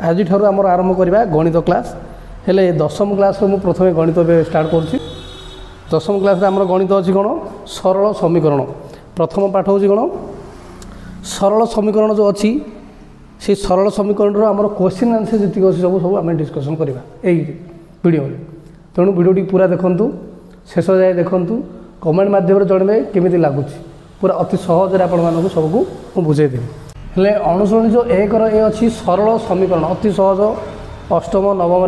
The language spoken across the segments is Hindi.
आज आमर आरंभ करवा गणित क्लास हेले दशम क्लास मु प्रथम गणित स्टार्ट करुँची। दशम क्लास आमर गणित अच्छी कौन सरल समीकरण। प्रथम पाठ हूँ कौन सरल समीकरण जो अच्छी से सरल समीकरण आमर क्वेश्चन आंसर जी अच्छी सब सब आम डिस्कसन करवा वीडियो में। तेणु वीडियो पूरा देखु शेष जाए देखु कमेंट मध्यम जनइबे केमी लगुच पूरा अति सहज आपण सबको मुझे बुझेदेवी। हेले अणुश्रेणी जो एक ए अच्छी सरल समीकरण अति सहज अष्टम नवम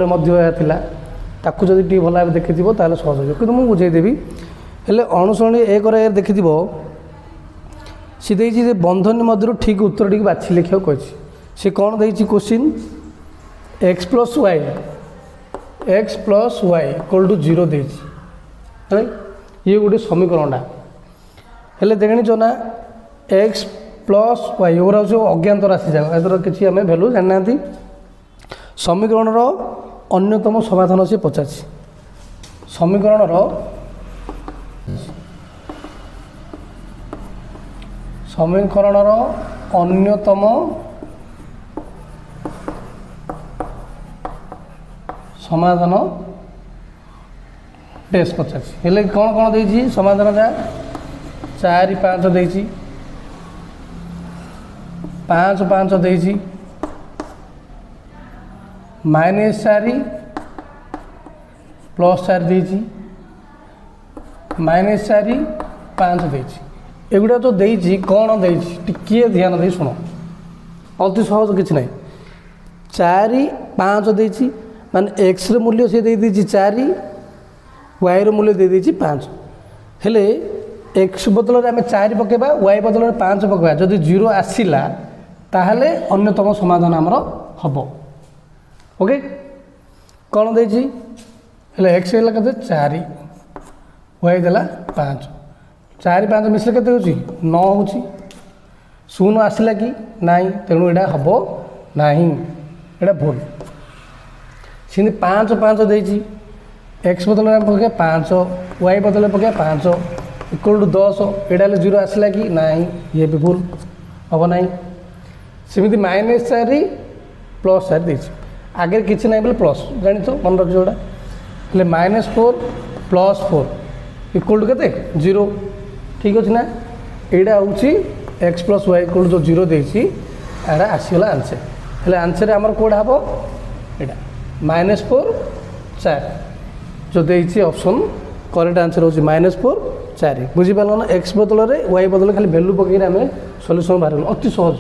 ताकू जब टी भल भाव देखी ताल सहज हो कि मुझे बुझेदेवी। हेले अणुश्रेणी एक ए देखी सी देती बंधनी मध्य ठीक उत्तर टी बाछी लिखा कही सी कौन देती question x plus y equal to 0 देती ये गोटे समीकरणटा। हेले देखनी ना एक्स प्लस वाई एगुरा हूँ अज्ञात राशि जाक एथर किसी आम भैल्यू जाना समीकरण अन्यतम समाधान से पचासी समीकरण अन्यतम समाधान डेस 85 हेले कौन कौन देती समाधान जा 4 5 देती 5 5 देती -4 +4 देती -4 5 देती एगुड़ा तो देती कौन देती टिके ध्यान दे शुण अति सहज किसी ना 4 5 देती माने एक्स मूल्य सी दे दी 4 वाई मूल्य दे दी 5 हेले एक्स बदल आम 4 पकेबा वाई बदल 5 पकेबा जदि 0 आसला ताहले अन्यतम समाधान आमर हम ओके कौन देती हेले एक्स है के 4 वाई देला 5 4 5 मिसले के 9 हो 0 आसला कि नाई तेणु यहाँ हम ना यहाँ भूल सी 5 5 देती एक्स बदल पके 5 वाई बदल पके 5 इक्वल टू 10 यहाँ 0 आसला कि नाई ये भी भूल हम ना सेमती -4 +4 देती आगे किसी ना बोले प्लस जानी तो मन रखी जोड़ा हेले -4 +4 इक्वल टू के 0 ठीक अच्छे ना यहाँ हूँ x plus y equal to जो 0 देती यहाँ आसीगला आंसर हेले आंसर आमर कौटा हम यहाँ -4 4 जो देती ऑप्शन करेक्ट आंसर हूँ -4 4 बुझीपार ना एक्स बदल वाई बदल खाली भैल्यू पकड़ आम सल्यूशन बाहर अति सहज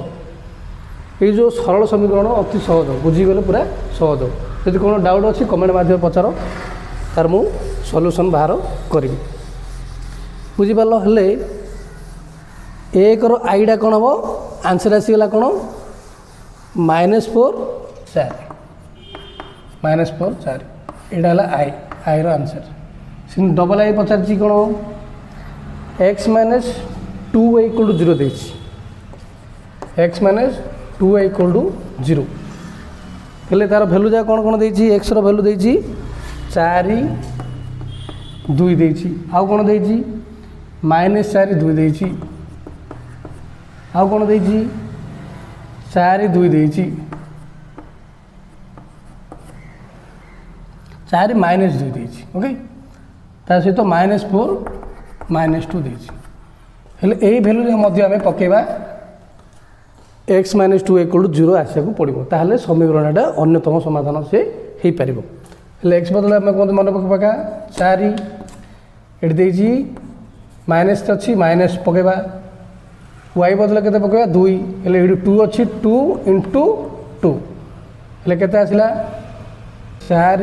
ये जो सरल समीकरण अति सहज बुझीगले पूरा सहज यदि कौन डाउट अच्छी कमेंट माध्यम पचार तार मु सल्यूशन बाहर करी बुझीपार हेले एक आईटा कौन हम आंसर आसीगला कौन -4 4 -4 4 यहाँ है आई आंसर डबल आई पचार कौन एक्स -2 वाई इक्वल टू 0 देती एक्स -2 वाई इक्वल टू 0 हेले तार भैल्यू जा कौन कौन देती एक्स भैल्यू देती 4 2 देती आउ कौन देती -4 2 देती आउ कौन देती 4 2 देती 4 -2 देती ओके तार सहित -4 -2 देती हेले यही भैल्यू आम पकेबा एक्स -2 इक्वल टू 0 आसा पड़ो ताहले समीकरण अन्यतम समाधान से हो पार हेले एक्स बदल आम कौन मन पका 4 ये देती माइनस अच्छी माइनस पकेबा वाई बदल के पकेबा 2 हेले 2 अच्छी 2 × 2 हेले केते आसला 4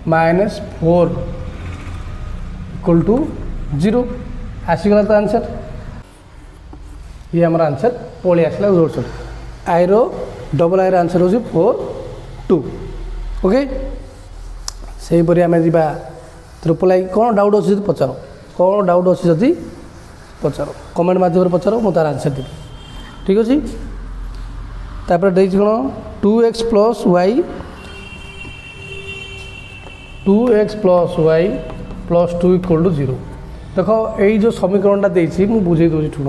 -4 इक्वल टू 0 आसीगला तो आंसर ये हमारा आंसर पलि आसला जोर आई डबल आई आंसर हूँ 4 2 ओके से परी आम जा ट्रिपल आई कौन डाउट अच्छी पचार कौन डाउट अच्छी जदि पचार कमेंट मध्यम पचार मुझे तार आंसर देवी ठीक अच्छे तापर देखिए कौन 2x + y 2x + y + 2 = 0 देख यही जो समीकरणटा देती मुझे बुझे दूसरी ठुण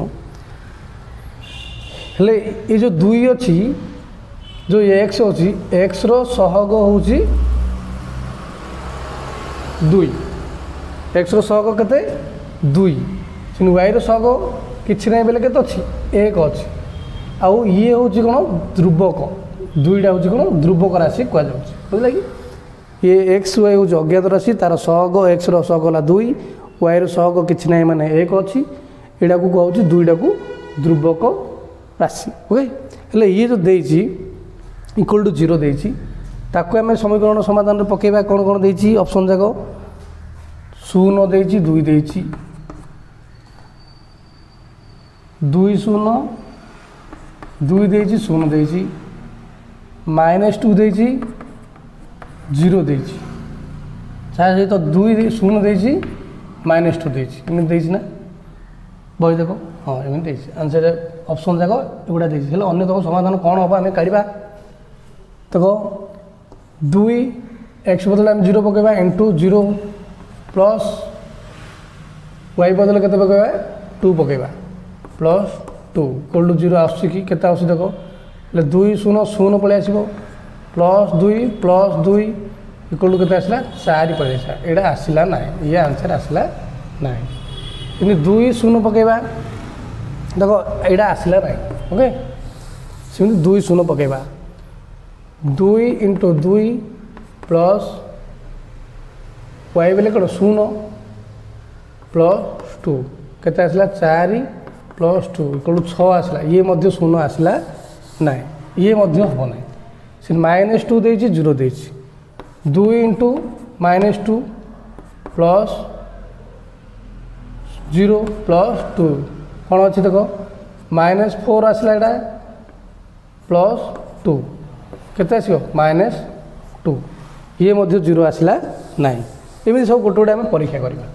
हेले ये जो 2 अच्छी जो एक्स अच्छी एक्स सहग हूँ 2 एक्स सहग के 2 वाई सहग किसी ना बेले के अच्छी 1 अच्छी आउ ये हूँ कौन ध्रुवक 2टा हूँ कौन ध्रुवक राशि कह बुझे कि ये एक्स वाई हूँ अज्ञात राशि तार सहग एक्स सहग है 2 वाई सहग किसी ना माने 1 अच्छी यहाँ को कहूँ 2टा को ध्रुवक राशि ओके हेले ये जो देची इक्वल टू 0 देची ताको आम समीकरण समाधान में पकेबा कौन कौन देची ऑप्शन जाक 0 देची 2 देची 2 0 2 देची 0 देची -2 देची 0 देची सहित तो 2 0 देची -2 देची एमती देची ना बही देख हाँ एमती आंसर ऑप्शन जाक एगुड़ा देची हेल्ले अन्य तक समाधान कौन हम आम काढ़ा देख 2 एक्स बदले आम 0 पकेबा इंटू 0 प्लस वाई बदले के पकेबा 2 पकेबा प्लस 2 इक्वल टू 0 आस कि आस देख 2 0 0 पलि आसो प्लस 2 इक्वल टू के आसला 4 पलि आसा यहाँ आसला ना ये आंसर आसला ना कि 2 0 पकेबा देख यहाँ आसला ना ओके सेमती 2 0 पकेबा 2 इंटू 2 प्लस वाई बेले कौन 0 प्लस 2 के आसला 4 प्लस 2 इक्वल टू 6 आसला ये 0 आसला ना ये हम ना से -2 देची 0 देची 2 इंटू -2 प्लस 0 प्लस 2 कौन अच्छी देख -4 आसला यहाँ प्लस 2 केते आसो -2 ये 0 आसला ना एमती सब गोटे गोटे आम परीक्षा करवा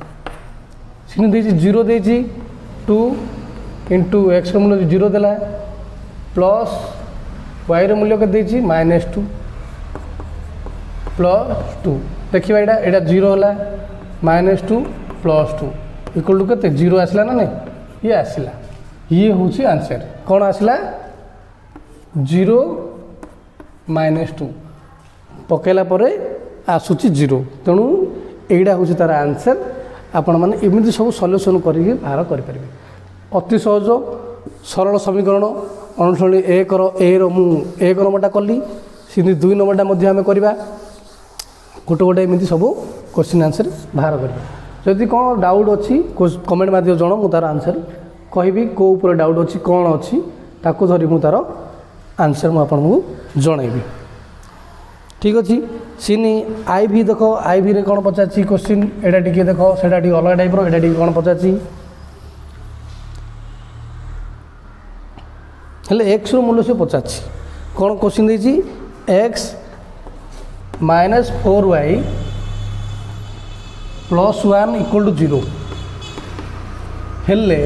सिने देची 0 देची 2 इंटू एक्स मूल्य 0 देला प्लस वाई मूल्य के देची -2 प्लस 2 देखिए यहाँ 0 है -2 प्लस 2 इक्वल टू के 0 आसला ना नहीं ये आसला ये हूँ आंसर कौन आसला 0 -2 पकेला परे आसूची 0 तेणु यहीटा हूँ तार आंसर आपण मैंने एमती सब सल्यूसन करके बाहर करेंगे अति सहज सरल समीकरण अनुसरणी 1 नंबरटा कली सिंधी 2 नंबरटा आम करवा गोटे गोटे एमती सब क्वेश्चन आंसर बाहर करवा जदि कौन डाउट अच्छी कमेंट माध्यम जन मुझे तार आंसर कहबी कौ ऊपर डाउट अच्छी कौन अच्छी ताको धरी मुझे तार आंसर मुझे जनइबी ठीक अच्छे सिनी आईवी देख आईवी रे कौन पचार क्वेश्चन एटा टी देख से अलग टाइप एटा टी कौन पचार हेले एक्स मूल्य से पचार कौन क्वेश्चन देती x -4y plus 1 equal to 0 हेले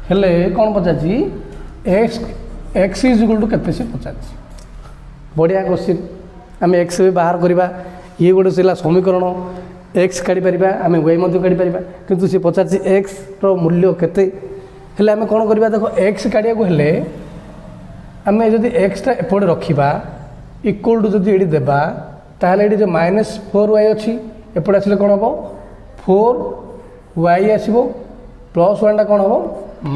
हेले कौन पचार एक्स इज इक्वल टू के पचार बढ़िया क्वेश्चन आम एक्स भी बाहर करवा ये गोटे से समीकरण एक्स काढ़ी पार आम वाई काढ़ी पार कितु सी पचार एक्स रूल्य केते हेले आम कौन करवा देख एक्स काढ़ा हेले आम जदि एक्सटा एपटे रखा इक्वल टू जदि ये देवा ताहले ये जो -4y अच्छी एपटे आसले कौन हम 4y आसो प्लस 1टा कौन हम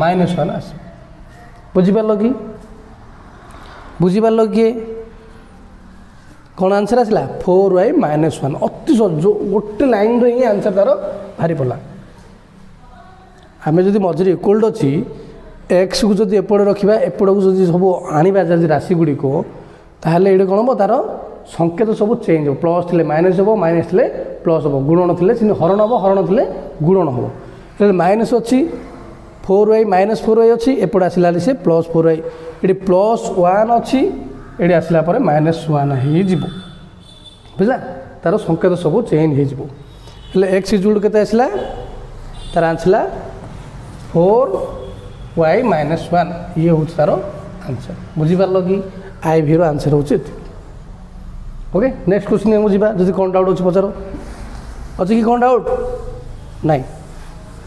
-1 आस बुझिपार कि बुझिपार किए कौन आंसर आसला 4y -1 अति सहज गोटे लाइन रे ही आंसर तार बाहरी पड़ा आम जदि मझे इक्वल अच्छी एक्स को जब एपटे रखा एपट को जब सब आने राशि गुड़िक ताहले ये कौन हम तार संकेत सब चेंज हो प्लस थे माइनस हम माइनस थे प्लस हम गुणन थे हरण हम हरण थे गुणन हम माइनस अच्छी 4y -4y अच्छी एपटे आसला से प्लस 4y ये प्लस 1 अच्छी ये आसला -1 हो बुझा तार संकेत सब चेंज हो एक्स इक्वल के आसला तार आसला 4y -1 ये हूँ तार आंसर बुझीपार कि आई भी आंसर हूँ ओके नेक्स्ट क्वेश्चन मुझे जी कौन डाउट अच्छे पचार अच्छी कि कौन डाउट नाई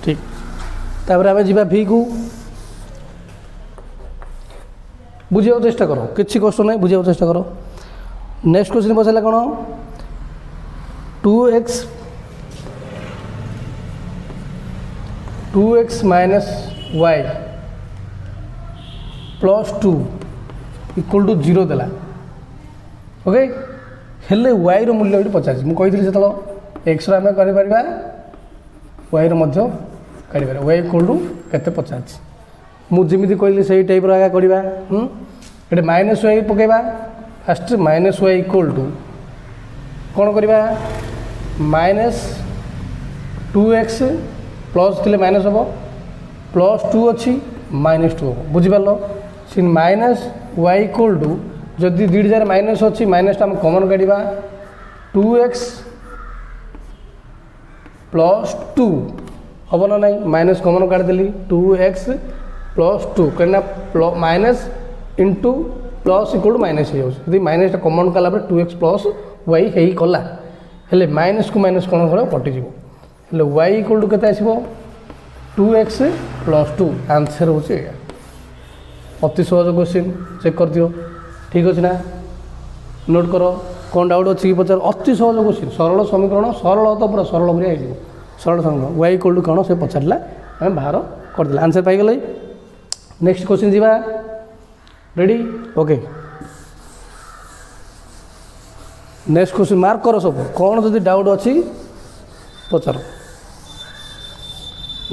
ठीक तापर आम जा भी को बुझे चेष्टा कर किसी कष्ट ना बुझे चेष्टा कर नेक्स्ट क्वेश्चन पचारा कौन 2x minus Y plus 2 equal to 0 देला ओके हेले वाई रो मूल्य ये पचार मुझे जो एक्स आम कर वाई रो काढ़ वाई इक्वल टू के पचार मुझे कहली से टाइप आगे करवा ये माइनस वाई पकेबा फास्ट माइनस वाई इक्वल टू कौन करवा माइनस 2x प्लस थे माइनस हम प्लस 2 अच्छी माइनस 2 हम बुझिपार C minus Y equal to जदि दुई जार माइनस अच्छी माइनस आम कमन काढ़ा 2x प्लस 2 हम ना नहीं माइनस कमन काढ़देली 2x प्लस 2 कहीं minus into plus equal to minus हो माइनस कमन कला 2x प्लस वाई है कला हेले माइनस को माइनस कौन कर कटिज हेले वाई इक्वल टू के 2x प्लस 2 आंसर हो अति सहज क्वेश्चन चेक कर दियो ठीक अच्छे ना नोट कर कौन डाउट अच्छी पचार अति सहज क्वेश्चन सरल समीकरण सरल तो पूरा सरल भाई हो सरल समीकरण वाई इक्वल टू कौन से पचारा आम बाहर करदे आंसर पाईगले नेक्स्ट क्वेश्चन जी ready okay next question mark कर सब कौन जदि डाउट अच्छी पचार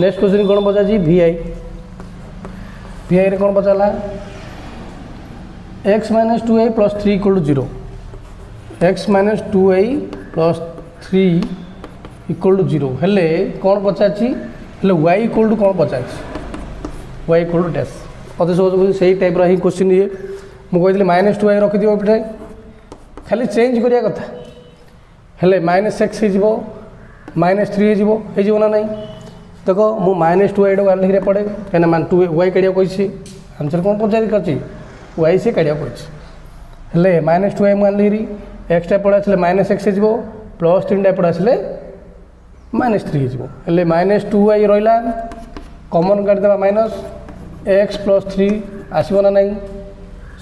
नेक्स्ट क्वेश्चन कौन पचार vi रे कौन पचारा x minus 2i plus 3 equal to 0 x minus 2i plus 3 equal to 0 हेले कौन पचार हेले y इक्वल टू कौन पचार y इक्वल टू डैश अति सहज से टाइप ही क्वेश्चन ये मुझे माइनस 2i रखिद पे खाली चेंज करिया कथा हेले माइनस x हो माइनस 3 हो ना नहीं देखो मु माइनस 2i आने पड़े कहीं 2y काढ़ा कही आंसर कौन पचार कर वाई से काढ़ा कही हेले माइनस 2i मुझे एक्सटा पड़े आसे माइनस x हो प्लस 3टा पड़े आसे माइनस 3 हो माइनस 2i रहा कमन काढ़ीदे माइनस x प्लस 3 आसो ना नहीं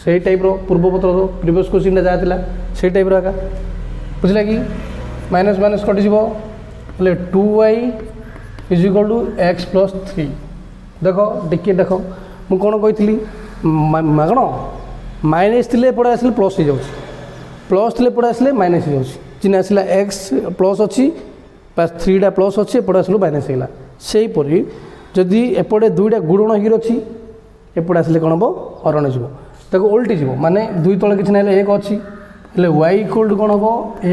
से टाइप पूर्वपत्र प्रिवियस क्वेश्चन जहाँ से टाइप आका बुझला कि माइनस माइनस कटिज 2y is equal to x plus 3 देख टिके देख मुझे कौन कही कौन माइनस थे पड़े आसे प्लस हो जाए प्लस थे पड़े आसे माइनस हो जाए आसला x प्लस अच्छी 3टा प्लस अच्छी एपटे आसलू माइनस होगा से हीपरी जदि एपटे 2टा गुणन हो अच्छी एपटे आसे कौन हम हरण हो उल्टी जीव माने दुई तले किसी ना एक अच्छी हेले वाई इक्वल टू कौन हम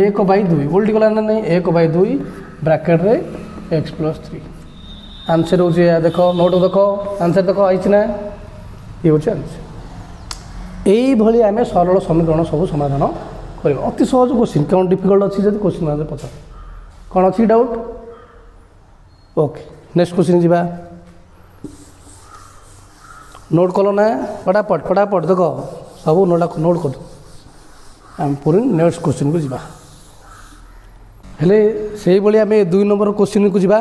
1/2 उल्टी गला ना नहीं 1/2 ब्राकेट रे x प्लस 3 आंसर हो देख नोट देख आंसर देख आई ना ये हूँ आंसर यही आम सरल समीकरण सब समाधान कर अति सहज क्वेश्चन कौन डिफिकल्ट अच्छी जब क्वेश्चन पचार कौन अच्छी डाउट ओके नेक्स्ट क्वेश्चन जी नोट कल ना फटाफट फटाफट देख सब नोट कर आम पूरी नेक्स्ट क्वेश्चन को जीवा हेले से भाई आम 2 नंबर क्वेश्चन को जीवा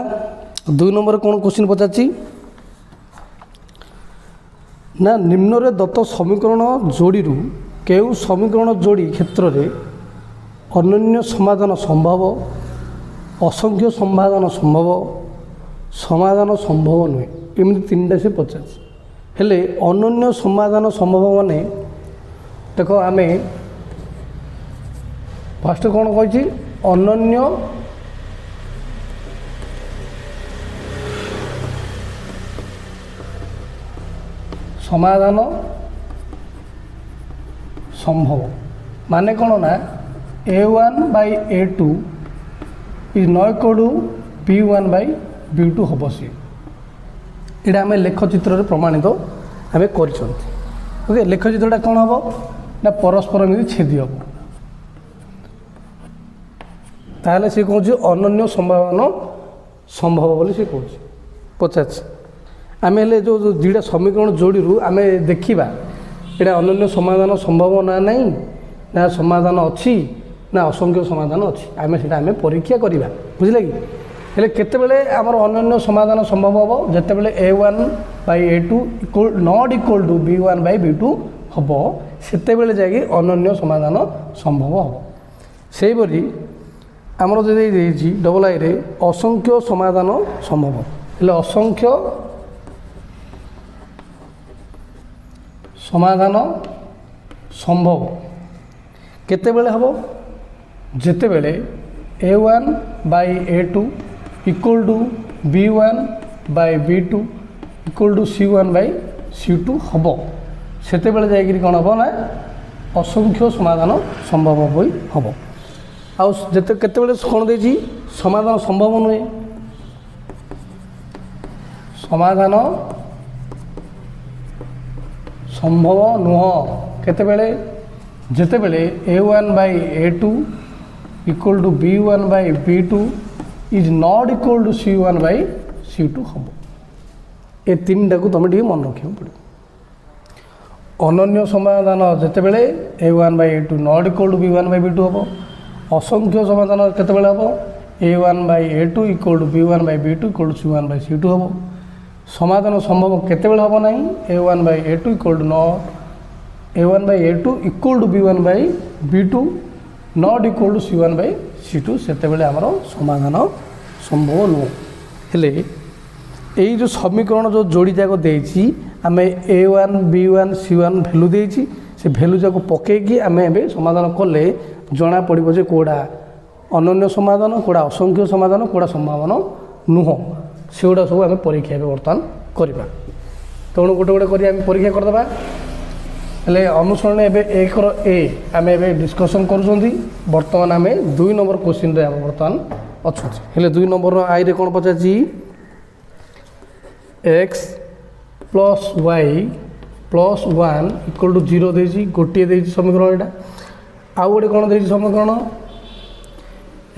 2 नंबर कौन क्वेश्चन पचार ना निम्न रे दत्त समीकरण जोड़ी केउ समीकरण जोड़ी क्षेत्र में अनन्य समाधान संभव असंख्य समाधान संभव समाधान संभव नुहे एमती 3टा से पचार हेले अनन्य समाधान संभव माने देख आम फास्ट कौन कही अनन्य समाधान संभव माने कौन ना a1/a2 is not equal to b1/b2 हम सी यहाँ आम लेखचित्र प्रमाणित आम कर लेखचित्रटा कौन हम ना परस्पर एमती छेदी हम ताहले सी कौन अनन्य संभावना संभव बोली सी कौन पचार आम जो 2टा समीकरण जोड़ी आम देखा यहाँ अनन्य समाधान संभव ना नहीं ना समाधान अच्छी ना असंख्य समाधान अच्छी आम से आम परीक्षा करवा बुझे कि हेले केतेबेले आमर अनन्य समाधान संभव हम जितेबले a1/a2 not equal to b1/b2 हम सेतेबेले जाकि अनन्य समाधान संभव हम से आमर जो डबल आई रे असंख्य समाधान संभव हेले असंख्य समाधान संभव केतेबेले हम जेतेबेले A1 by A2 equal to B1 by B2 equal to C1 by C2 हम सेतेबेले जाकि कौन हम ना असंख्य समाधान संभव हम आउ जेते केतेबेले कौन देछि समाधान संभव नुहे समाधान संभव नुह केतेबेले जेतेबेले A1 by A2 equal to B1 by B2 is not equal to C1 by C2 हम ए तीन टाक तुम मन रखा पड़े अनन्य समाधान जितेबले A1 by A2 not equal to B1 by B2 हम असंख्य समाधान केतेबेले हम A1 by A2 equal to B1 by B2 equal to C1 by C2 हम समाधान संभव केतेबेले हम नहीं A1 by A2 equal to not A1 by A2 equal to B1 by B2 not equal to C1 by C2 सेतेबेले आमर समाधान संभव नुह हेले यही जो समीकरण जो जोड़ी जाक देछि आमे A1 B1 C1 भैल्यू देछि से भैल्यू जाक पकेकी आमे एबे समाधान कले जना पड़िबो जे कोडा अनन्य समाधान कोडा असंख्य समाधान कोडा संभावना नुह सेगुड़ा सब आम परीक्षा बर्तमान करवा तेणु गोटे गोटे कर परीक्षा करदे हेले अनुसरण एवं एक ए आम डिस्कसन करुँच बर्तमान आम 2 नंबर क्वेश्चन रे बर्तमान अच्छे हेले 2 नंबर आई रे कौन पचार X plus Y plus 1 equal to 0 देछि गोटे देछि समीकरण एटा आउ गोटे कौन देछि समीकरण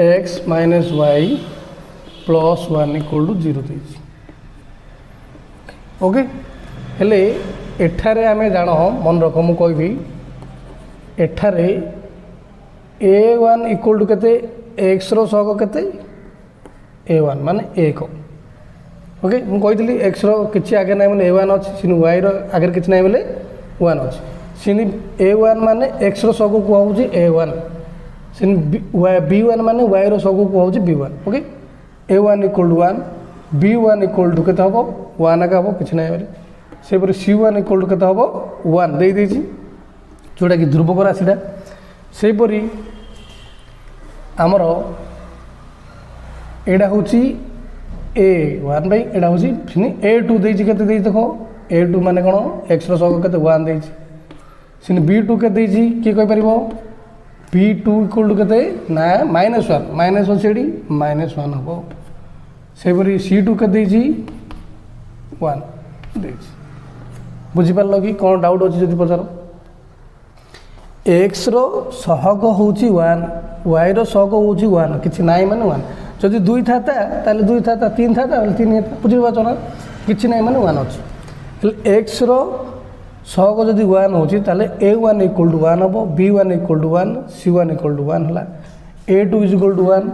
X minus Y plus 1 equal to 0 देछि ओके हेले एठारे आमे जान मन रख मु कहबी एठारे A1 इक्वल टू केते एक्स रो सग केते A1 माने 1 ओके मु कहितली एक्स रो किछि आगे नै माने A1 अछि सिनु y रो आगे किछि नै बोले 1 अछि सिनि A1 माने एक्स रो सग को होउछि A1 सिनि B1 माने y रो सग को होउछि B1 okay A1 equal to 1 B1 equal to केते हबो 1 आगे हबो किछि नै बोले सेपरि C1 इक्वल टू केते हबो 1 देई देछि जोटा कि ध्रुवक राशिटा सेपरि आमर एडा होछि A1 बाई एडा होछि फिनि A2 देछि केते देछि देखो A2 माने कोन x रो सग केते 1 देछि सिनि B2 केते देछि की कहि परिबो B2 इक्वल टू केते ना -1 माइनस सेडी -1 हबो सेपरि C2 केते देछि 1 देछि बुझी पारलो कि कौन डाउट अछि जदि पचार x रो सहग होउची 1 y रो सहग होउची 1 किछि नाइ माने 1 जदि 2 थाता ताले 2 थाता 3 थाता 3 थाता बुझी पाछो ना किछि नाइ माने 1 अछि x रो सहग जदि 1 होउची ताले A1 इक्वल टू 1 हबो B1 equal to 1 C1 equal to 1 हला A2 is equal to 1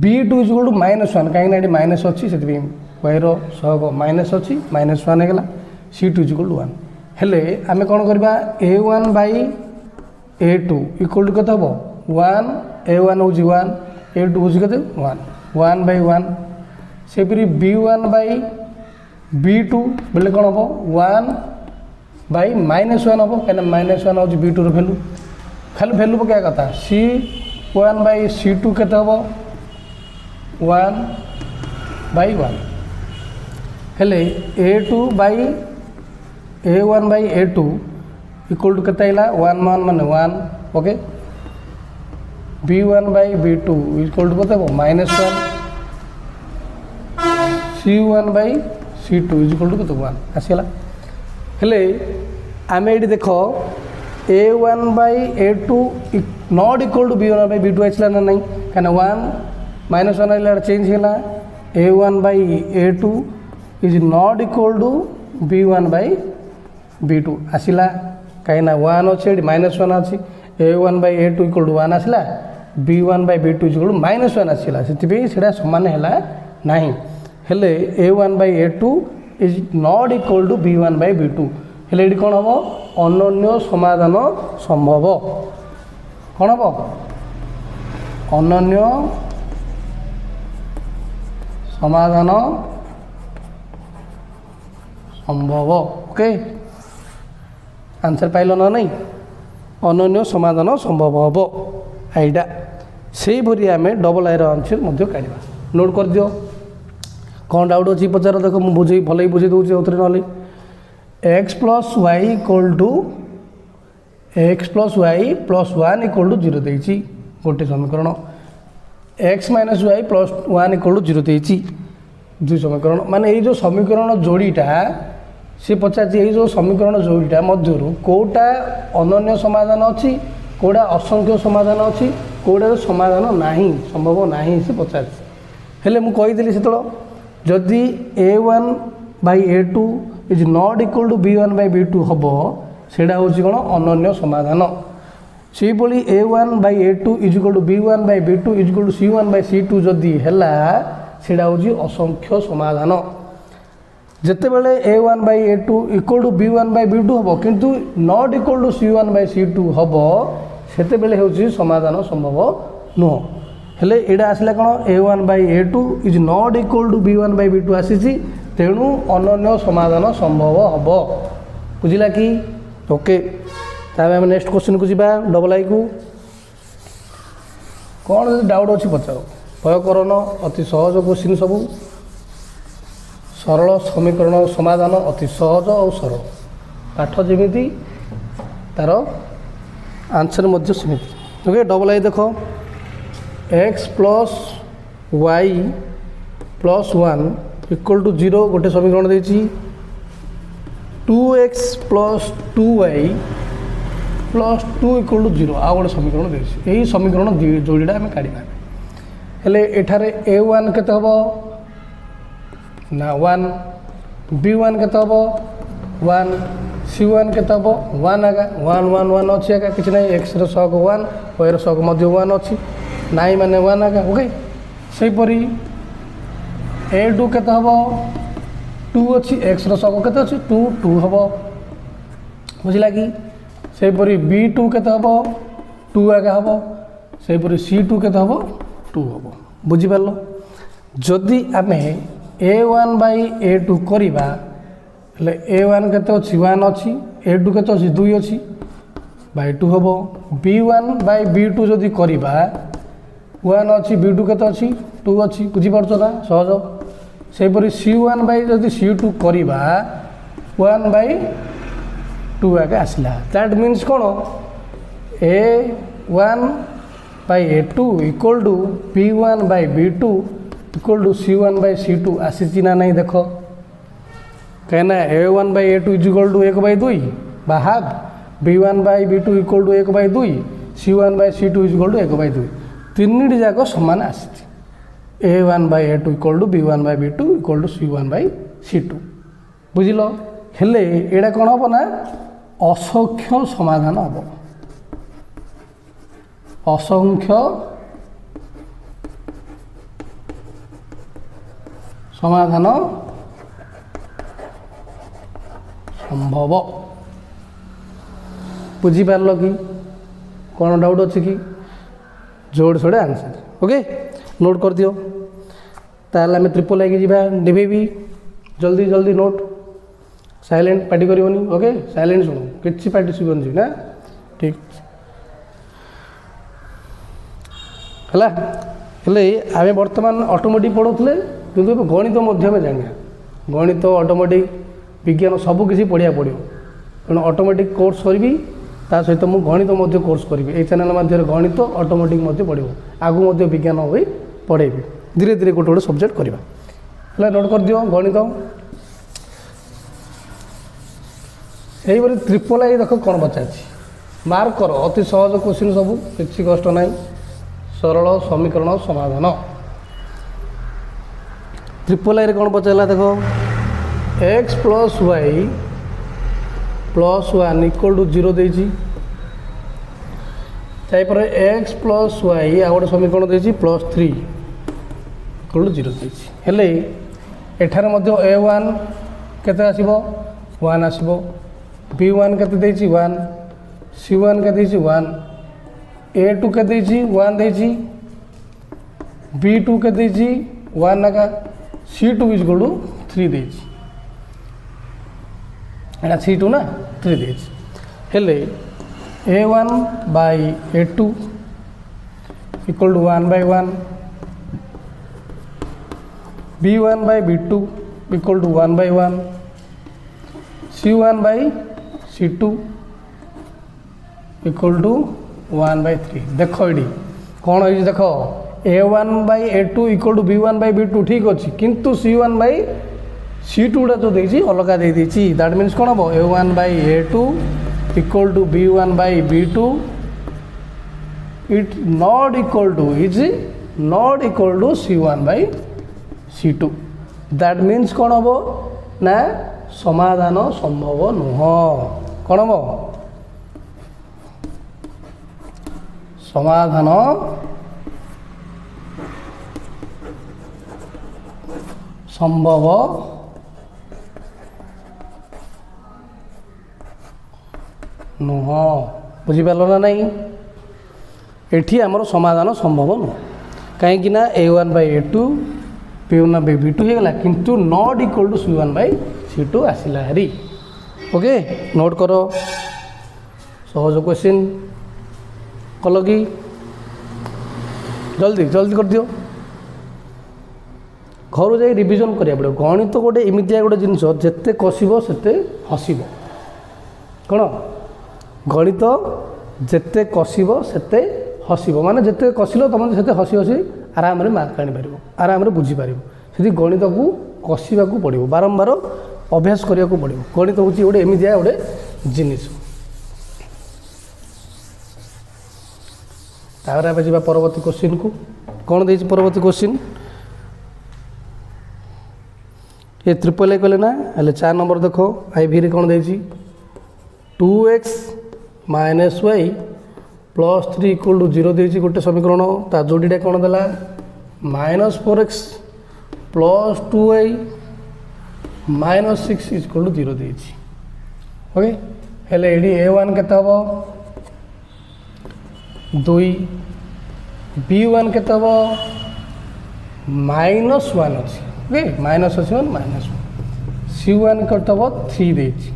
B2 is equal to -1 काई ना एडी माइनस अछि सेति y रो सहग माइनस अछि -1 हे गेला C2 इज इक्वल टू 1 हेले आमे कोन करबा A1 by A2 equal to केते हबो 1 A1 होउची 1 A2 होउची केते 1 1 बाई 1 सेपरि B1 बाई B2 बोले कोन हबो 1 बाई -1 हबो काना -1 होउची B2 रो वैल्यू खाली वैल्यू पका कथा C1 बाई C2 केते हबो 1 बाई 1 हेले A2 by A1 by A2 equal to केते आइला 1 माने 1 okay B1 by B2 equal to केते -1 C1 by C2 equal to केते 1 आसीला हेले आमे एडी देखो A1 by A2 not equal to B1 by B2 आइला ना नहीं काना 1 -1 आइला चेंज होला A1 by A2 is not equal to B1 by B2 आसिला कहीं 1 अच्छे -1 अच्छी A1 by A2 equal to 1 आसला B1 by B2 equal to -1 आसला से सामान है ना हेले A1 by A2 is not equal to B1 by B2 हेले कौन हम ଅନନ୍ୟ ସମାଧାନ ସମ୍ଭବ। କ'ଣ ହେବ? ଅନନ୍ୟ ସମାଧାନ ସମ୍ଭବ। ଓକେ, ଆନ୍ସର ପାଇଲ ନା ନାହିଁ? ଅନନ୍ୟ ସମାଧାନ ସମ୍ଭବ ହେବ ଏଇଟା। ସେଇଭଳି ଆମେ ଡବଲ ଆଇର ଆନ୍ସର ମଧ୍ୟ କାଢ଼ିବା। ନୋଟ୍ କରିଦିଅ। କ'ଣ ଡାଉଟ୍ ଅଛି ପଚାର, ଦେଖ ମୁଁ ଭଲ ବୁଝେଇ ଦେଉଛି ଆଉଥରେ। ନହେଲେ x plus Y equal to x plus Y plus 1 equal to 0 ଦେଇଛି ଗୋଟେ ସମୀକରଣ। x minus Y plus 1 equal to 0 ଦେଇଛି ଦୁଇ ସମୀକରଣ। ମାନେ ଏଇ ଯେଉଁ ସମୀକରଣ ଯୋଡ଼ିଟା ସେ ପଚାରିଛି, ଏଇ ଯେଉଁ ସମୀକରଣ ଯୋଡ଼ିଟା ମଧ୍ୟରୁ କେଉଁଟା ଅନନ୍ୟ ସମାଧାନ ଅଛି, କେଉଁଟା ଅସଂଖ୍ୟ ସମାଧାନ ଅଛି, କେଉଁଟାର ସମାଧାନ ନାହିଁ, ସମ୍ଭବ ନାହିଁ ସେ ପଚାରିଛି। ହେଲେ ମୁଁ କହିଥିଲି ସେତେବେଳେ ଯଦି a1/a2 is not equal to b1/b2 ହେବ, ସେଇଟା ହେଉଛି କ'ଣ? ଅନନ୍ୟ ସମାଧାନ। ସେଇଭଳି a1/a2 is equal to b1/b2 is equal to c1/c2 ଯଦି ହେଲା, ସେଇଟା ହେଉଛି ଅସଂଖ୍ୟ ସମାଧାନ। ଯେତେବେଳେ a1/a2 ଇକ୍ୱାଲ୍ ଟୁ b1/b2 ହେବ କିନ୍ତୁ ନଟ୍ ଇକ୍ୱାଲ୍ ଟୁ c1/c2 ହେବ, ସେତେବେଳେ ହେଉଛି ସମାଧାନ ସମ୍ଭବ ନୁହଁ। ହେଲେ ଏଇଟା ଆସିଲା କ'ଣ? a1/a2 is not equal to b1/b2 ଆସିଛି, ତେଣୁ ଅନନ୍ୟ ସମାଧାନ ସମ୍ଭବ ହେବ। ବୁଝିଲା କି? ଓକେ, ତାପରେ ଆମେ ନେକ୍ସଟ କ୍ୱେଶ୍ଚିନ୍କୁ ଯିବା, ଡବଲ ଆଇକୁ। କ'ଣ ଯଦି ଡାଉଟ୍ ଅଛି ପଚାର, ଭୟ କରନ। ଅତି ସହଜ କ୍ୱେଶ୍ଚିନ୍ ସବୁ, ସରଳ ସମୀକରଣ ସମାଧାନ ଅତି ସହଜ ଆଉ ସରଳ। ପାଠ ଯେମିତି ତାର ଆନ୍ସର ମଧ୍ୟ ସେମିତି। ଓକେ, ଡବଲ ଆଇ ଦେଖ, x plus Y plus 1 equal to 0 ଗୋଟେ ସମୀକରଣ ଦେଇଛି। 2x plus 2y plus 2 equal to 0 ଆଉ ଗୋଟେ ସମୀକରଣ ଦେଇଛି। ଏହି ସମୀକରଣ ଯୋଡ଼ିଟା ଆମେ କାଢ଼ିବା। ହେଲେ ଏଠାରେ a1 କେତେ ହେବ ନା 1, b1 କେତେ ହେବ 1, c1 କେତେ ହେବ 1 ଆଗା 1 1 1 ଅଛି ଆଗା, କିଛି ନାହିଁ। xର ସହଗ 1, yର ସହଗ ମଧ୍ୟ 1 ଅଛି, ନାହିଁ ମାନେ 1 ଆଗା। ଓକେ, ସେହିପରି a2 କେତେ ହେବ 2 ଅଛି, xର ସହଗ କେତେ ଅଛି 2 2 ହେବ। ବୁଝିଲା କି? ସେହିପରି b2 କେତେ ହେବ 2 ଆଗା ହେବ, ସେହିପରି c2 କେତେ ହେବ 2 ହେବ। ବୁଝିପାରିଲ? ଯଦି ଆମେ a1/a2 କରିବା, ହେଲେ a1 କେତେ ଅଛି 1 ଅଛି, a2 କେତେ ଅଛି 2 ଅଛି, /2 ହେବ। b1/b2 ଯଦି କରିବା, 1 ଅଛି, b2 କେତେ ଅଛି 2 ଅଛି। ବୁଝିପାରୁଛ ନା? ସହଜ। ସେହିପରି c1 ଯଦି c2 କରିବା, 1/2 ଆଗେ ଆସିଲା। ଦ୍ୟାଟ୍ ମିନ୍ସ କ'ଣ? a1/a2 equal to b1/b2 equal to c1/c2 ଆସିଛି ନା ନାହିଁ ଦେଖ। କାହିଁକିନା a1/a2 ଇଜ୍ ଇକ୍ୱାଲ୍ ଟୁ 1/2 ବା half, b1/b2 equal to 1/2, c1/c2 is equal to 1/2। ତିନିଟି ଯାକ ସମାନ ଆସିଛି। a1/a2 equal to b1/b2 equal to c1/c2। ବୁଝିଲ? ହେଲେ ଏଇଟା କ'ଣ ହେବ ନା ଅସଂଖ୍ୟ ସମାଧାନ ହେବ। ଅସଂଖ୍ୟ ସମାଧାନ ସମ୍ଭବ। ବୁଝିପାରିଲ କି? କ'ଣ ଡାଉଟ୍ ଅଛି କି? जोड़ छोड़े आंसर। ओके, नोट कर दियो। ताहले आम ट्रिपल आइ जी डिभेबी जल्दी जल्दी नोट। साइलेंट पार्टी करनी। ओके, साइलेंट शुणु कि पार्टी शुभन ना ठीक है। आम बर्तमान ऑटोमेटिक पढ़ुले किंतु गणित जाना गणित ऑटोमेटिक विज्ञान सबकि पढ़िया पड़ो तेणु ऑटोमेटिक कोर्स करी ता सहित मु गणित कोर्स करी ये चैनल मध्य गणित ऑटोमेटिक पढ़ो आगु विज्ञान हो पढ़ेबी धीरे धीरे गोटे गोटे सब्जेक्ट करवा है। नोट कर दियो गणित यही ट्रिपल आई देख कौन पचार मार्क कर अति सहज क्वेश्चन सब किसी कष्ट ना सरल समीकरण समाधान। ट्रिपल आई कौन पचारा देख x plus Y plus 1 equal to 0 देछि तापर x प्लस वाई आ गोटे समीकरण देछि प्लस 3 इक्वल टू 0 देछि हेले एठार मध्य a1 केते आसीबो 1 आसीबो B1 केते देछि 1 C1 केते देछि 1 A2 केते देछि 1 देछि B2 केते देछि 1 नाका C2 इज इक्वल टू 3 देछि एटा C2 ना 3 देछि हेले A1 by A2 equal to 1 by 1 B1 by B2 equal to 1 by 1 C1 by C2 equal to 1 by 3 देख ये कौन है देख A1 by A2 equal to B1 by B2 ठीक अच्छे किंतु C1 by C2 गुड़ा जो देछि अलग दे देछि दैट मीन्स कौन हम A1 by A2 equal to B1 by B2 it not equal to is not equal to C1 by C2 that means कौन हम ना समाधान संभव नुह कौन हम समाधान संभव नुह बुझिपार ना नहीं एठी आमर समाधान संभव नुह कहीं ना A1 by A2 B1 by B2 हो गला किंतु not equal to C1 by C2 आसिला हरी ओके नोट करो सहज क्वेश्चन कल कि जल्दी जल्दी कर दियो घर जाई रिविजन करिया पड़ो गणित गोटे एमितिया गोटे जिनस जेते कसिबो सेते हसिबो कौन गणित जेते कसिबो सेते हसिबो माने जेते कसिलो तुम सेते हसी हसी आराम रे मार्क आनी पारिबो आराम रे बुझी पारिबो सेति गणित को कसिबा को पड़िबो बारंबार अभ्यास करिया को पड़िबो गणित होची गोटे एमितिया गोटे जिनिस तापर आबे जिबा परवर्ती क्वेश्चन को कौन देछि परवर्ती क्वेश्चन ये ट्रिपल ए कहले ना हेले 4 नंबर देखो आईवी रे कौन देछि 2x minus y plus 3 equal to 0 देछि गोटे समीकरण ता जोड़ीटा कौन देला minus 4x plus 2y minus 6 equal to 0 देछि ओके हेले एडी a1 केते हबो 2 b1 केते हबो माइनस 1 अछि ओके माइनस अच्छी माइनस C1 करते हम 3 देछि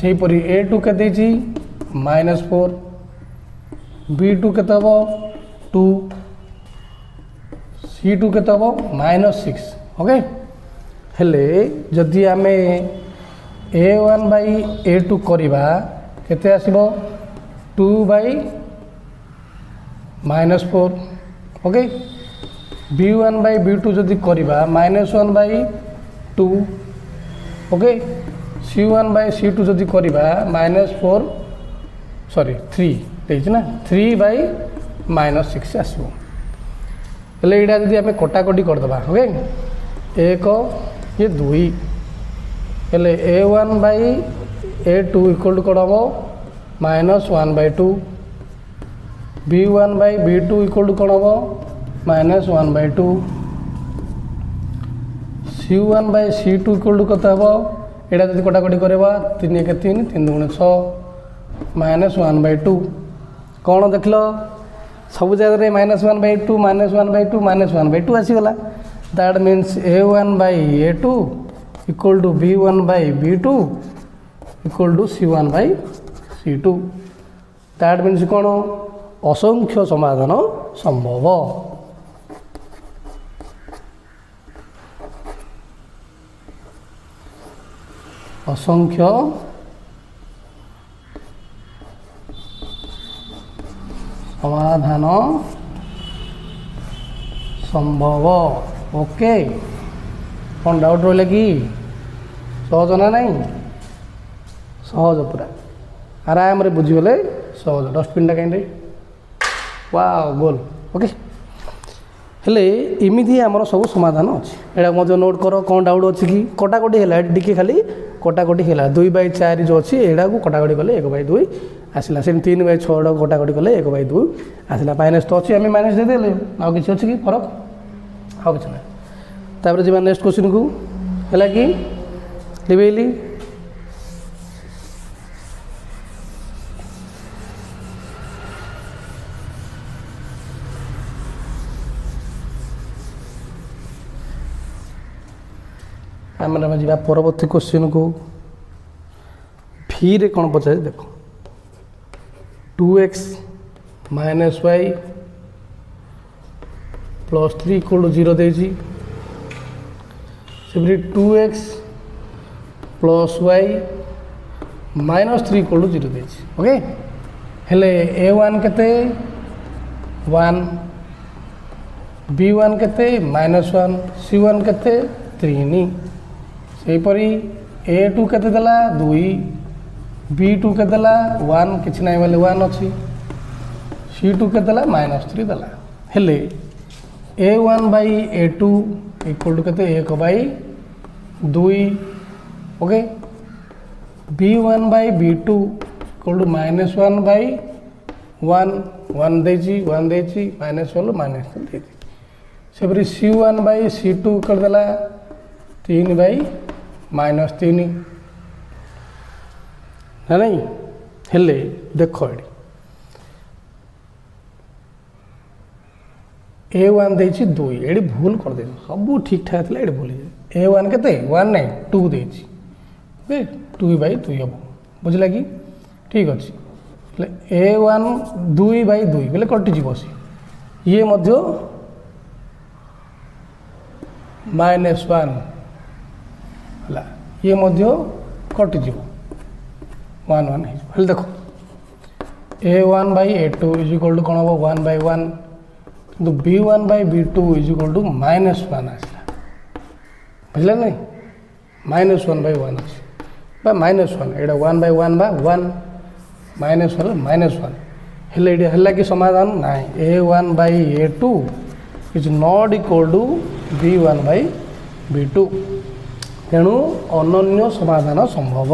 से परी A2 के देछि माइनस 4 B2 के हम 2 C2 के हम माइनस 6 ओके हेले जदि आमे A1 by A2 करिबा केते आसीबो 2 by minus 4 okay B1 by B2 जदि करिबा minus 1 by 2 okay C1 by C2 जदि करिबा माइनस 4 सॉरी 3 देछि ना 3 by माइनस 6 आसीबो हेले एडा जदि हमें कटाकटी कर दबा ओके एक ये 2 हेले A1 by A2 equal to कोन हबो minus 1 by 2 B1 by B2 equal to कोन हबो minus 1 by 2 C1 by C2 equal to कत हम एटा जब कटाकटी करवा 3 1 3 3 2 6 माइनस 1 by 2 कौन देख लो सब जगह minus 1 by 2 minus 1 by 2 minus 1 by 2 आसीगला that means A1 by A2 equal to B1 by B2 equal to C1 by C2 that means कौन असंख्य समाधान संभव असंख्य समाधान संभव ओके कौन डाउट रहा कि सहज ना नहीं सहज पूरा आराम रे बुझीगले सहज डस्टबिन कहीं वाओ गोल ओके हेले इमिति आमर सब समाधान अच्छे एटा मध्य नोट कर कौन डाउट अच्छी कि कटाकटी है टी खाली कटाकटी है 2/4 जो अच्छी एटा को कटाकटी कले 1/2 आसला से 3/6 कटाकटी कले 1/2 आसला माइनस तो अच्छी आम माइनस देदेले आ कि अच्छी कि फरक आ कि ना तापर जी नेक्स्ट क्वेश्चन को है कि लिवेली आम जा परवर्ती क्वेश्चन को भी कौन पचारे देख 2x minus Y plus 3 equal to 0 देसी से 2x plus y minus 3 equal to 0 देसी ओके हेले a1 केते 1 b1 केते -1 c1 केते 3 सेपरी a2 केते देला 2 b2 केते देला 1 किछि नाही बोले 1 अछि c2 केते देला -3 देला हेले a1 by a2 equal to केते 1 by 2 okay b1 by b2 equal to -1 by 1 1 देछि -1 देछि सेपरी c1 बाई c2 कर देला 3 बाई -3 ना नहीं हेले देख a1 देछि 2 एडी भूल कर दे सब ठीक ठाक थला एडी भूल a1 केते 1 नहीं 2 देछि ओके 2 बाई 2 हम बुझला कि ठीक अछि a1 2 बाई 2 बोले कटि जीव सी ये मध्य -1 हला ये मध्य कटि जीव 1 1 हेले देखो a1 by a2 is equal to कोन हो 1 बाई 1 किंतु b1 by b2 is equal to -1 आसला बुझला नहीं -1 बाई 1 अछि बा -1 एडा 1 बाई 1 बा 1 -1 हेले एडा हल्ला कि समाधान नाही a1 by a2 is not equal to b1 by b2 तेणु अनन्य समाधान संभव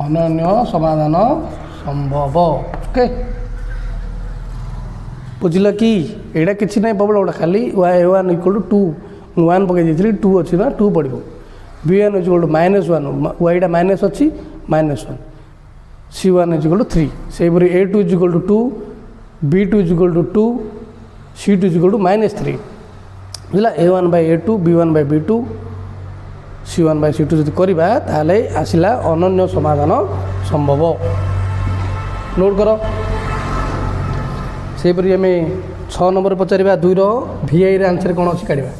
अनन्य समाधान संभव ओके बुझल कि एटा किसी ना बबल गोटा खाली a1 इक्वल टू 2 1 पकई दी 2 अच्छी ना 2 पड़ो b1 इज इक्वल टू -1 वाईटा माइनस अच्छी -1 c1 इज इक्वल टू 3 से a2 is equal to 2 b2 is equal to 2 c2 is equal to -3 बुझला a1 by a2 b1 by b2 c1 by c2 जब करवा ताले आसला अनन्य समाधान संभव नोट कर सेपरी आम 6 नंबर पचार 2 VI आंसर कौन अच्छी काढ़ा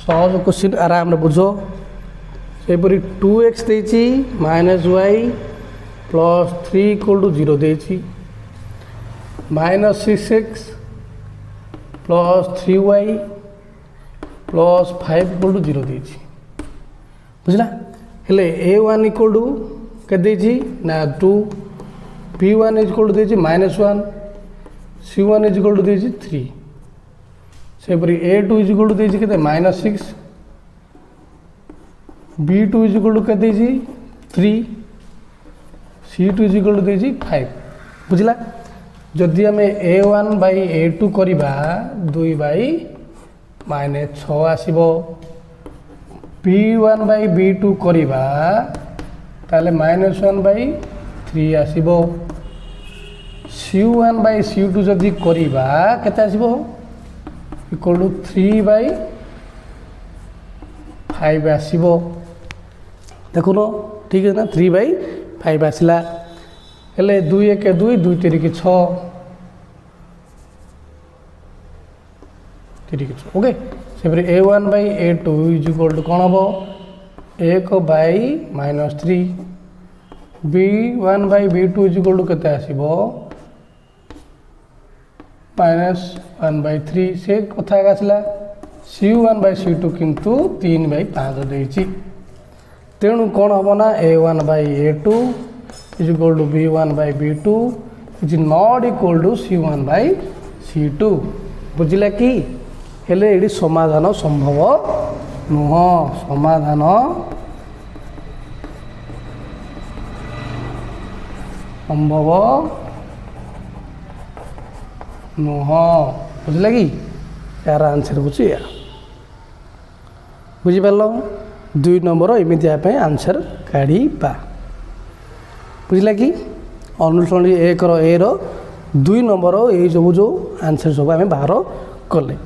सहज क्वेश्चन आराम बुझ सेपरी 2x देछि -y प्लस 3 इक्वल टू 0 देछि -6x plus 3y plus 5 equal to 0 देछि बुझला हेले a1 इक्वल टू के देछि ना 2 b1 इक्वल टू देछि -1 c1 इक्वल टू देछि 3 सेपरी a2 इक्वल टू देछि केते -6 b2 इक्वल टू के देछि 3 c2 इक्वल टू देछि 5 बुझला जदि आम a1 बाई a2 करवा 2 बाई -6 आसीबो b1 बाई b2 करवा ताले -1 बाई 3 आसीबो c1 बाई c2 जदि करवा केते आसीबो इक्वल टू 3 बाई 5 आसीबो देखुन ठीक है ना 3 बाई 5 आसला हेले 2 1 2 2 3 6 ओके सेपरी a1 by a2 is equal to कौन हम 1 by -3 b1 by b2 is equal to केते आसीबो -1 बाई 3 से कथा आसला c1 बाई c2 किंतु 3 बाई 5 देछि तेणु कौन हम ना a1 by a2 is equal to b1 by b2 is not equal to c1 by c2 बुझिला कि हेले एडी समाधान संभव नुह समाधान संभव नुह बुझला कि यार आंसर बुझी बुझिपार 2 नंबर एमती आंसर काढ़ा बुझला कि अनुसरणी 1 रो 2 नंबर ये सब जो आंसर सब आम बाहर कले।